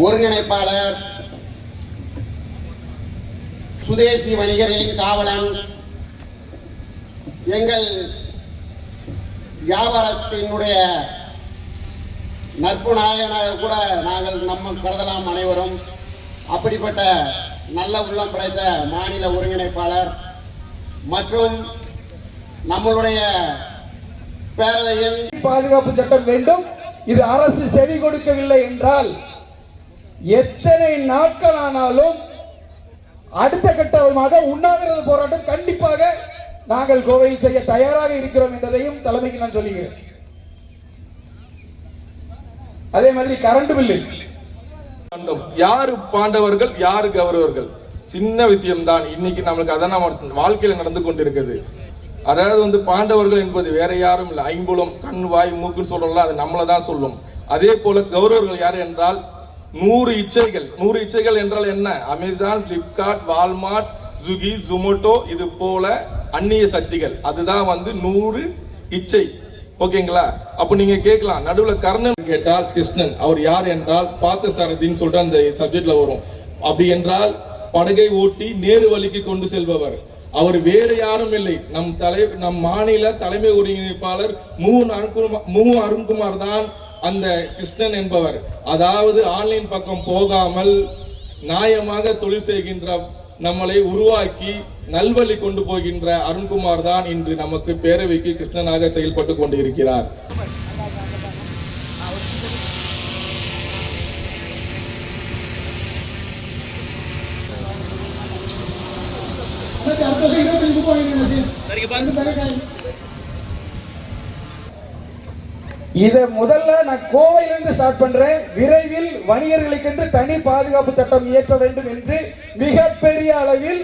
ஒருங்கிணைப்பாளர், சுதேசி வணிகர்களின் காவலன், எங்கள் வியாபாரத்தினுடைய நட்பு நாயகனாக கூட நாங்கள் நம்ம கருதலாம் அனைவரும். அப்படிப்பட்ட நல்ல உள்ளம் படைத்த மாநில ஒருங்கிணைப்பாளர் மற்றும் நம்மளுடைய பேரவையில் பாதுகாப்பு சட்டம் வேண்டும். இது அரசு செவி கொடுக்கவில்லை என்றால் எத்தனை நாட்கள் ஆனாலும் அடுத்த கட்டமாக உண்ணாவிரத போராட்டம் கண்டிப்பாக நாங்கள் கோவையில் செய்ய தயாராக இருக்கிறோம் என்பதையும் தலைமைக்கு நான் சொல்லுகிறேன். அதே மாதிரி கரண்ட் பில்லு, யாரு பாண்டவர்கள் யாரு கௌரவர்கள் சின்ன விஷயம்தான். இன்னைக்கு நம்மளுக்கு அதான் நம்ம வாழ்க்கையில நடந்து கொண்டிருக்குது. அதாவது பாண்டவர்கள் என்பது வேற யாரும் இல்லை, ஐம்புலம் கண் வாய் மூக்குன்னு சொல்றோம்ல, அது நம்மளை தான் சொல்லும். அதே போல கௌரவர்கள் யார் என்றால் 100 இச்சைகள். 100 இச்சைகள் என்றால் என்ன? Amazon, Flipkart, Walmart, Swiggy, Zomato, இது போல அந்நிய சக்திகள். அதுதான் 100 இச்சை. ஓகேங்களா? அப்ப நீங்க கேட்கலாம், நடுவுல கர்ணன் கேட்டால் கிருஷ்ணன் அவர் யார் என்றால் பார்த்தசாரதின்னு சொல்லிட்டு அந்த சப்ஜெக்ட்ல வரும். அப்படி என்றால் படகை ஓட்டி நேரு வழிக்கு கொண்டு செல்பவர். அவர் வேறு யாரும் இல்லை, நம் மாநில தலைமை ஒருங்கிணைப்பாளர் மு அருண்குமார் தான் அந்த கிருஷ்ணன் என்பவர். அதாவது ஆன்லைன் பக்கம் போகாமல் நியாயமாக தொழில் செய்கின்ற நம்மளை உருவாக்கி நல்வழி கொண்டு போகின்ற அருண்குமார் தான் இன்று நமக்கு பேரவைக்கு கிருஷ்ணனாக செயல்பட்டு கொண்டிருக்கிறார். இதை முதல்ல நான் கோவையிலிருந்து ஸ்டார்ட் பண்றேன். விரைவில் வணிகர்களுக்கென்று தனி பாதுகாப்பு சட்டம் இயற்ற வேண்டும் என்று மிகப்பெரிய அளவில்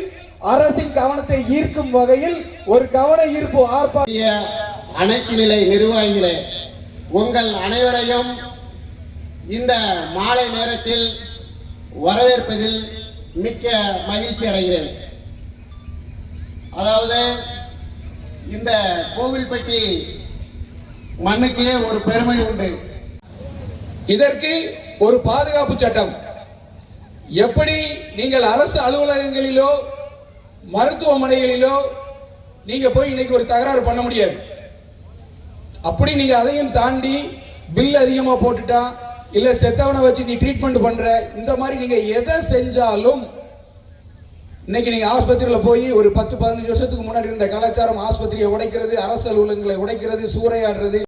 அரசின் கவனத்தை ஈர்க்கும் வகையில் ஒரு கவன ஈர்ப்பு ஆர்ப்பாட்டம். அனைத்து நிலை நிர்வாகிகளே, உங்கள் அனைவரையும் இந்த மாலை நேரத்தில் வரவேற்பதில் மிக்க மகிழ்ச்சி அடைகிறேன். அதாவது இந்த கோவில்பட்டி மண்ணுக்கே ஒரு பெருமை உண்டு. இதற்கு ஒரு பாதுகாப்பு சட்டம். எப்படி நீங்கள் அரசு அலுவலகங்களிலோ மருத்துவமனைகளிலோ நீங்க போய் இன்னைக்கு ஒரு தகராறு பண்ண முடியாது. அப்படி நீங்க அதையும் தாண்டி பில் அதிகமா போட்டுட்டா இல்ல செத்தவனை வச்சு நீ ட்ரீட்மெண்ட் பண்ற, இந்த மாதிரி நீங்க எதை செஞ்சாலும் இன்னைக்கு நீங்க ஆஸ்பத்திரியில போய் ஒரு 10-15 வருஷத்துக்கு முன்னாடி இருந்த கலாச்சாரம், ஆஸ்பத்திரியை உடைக்கிறது, அரசு அலுவலகங்களை உடைக்கிறது, சூறையாடுறது,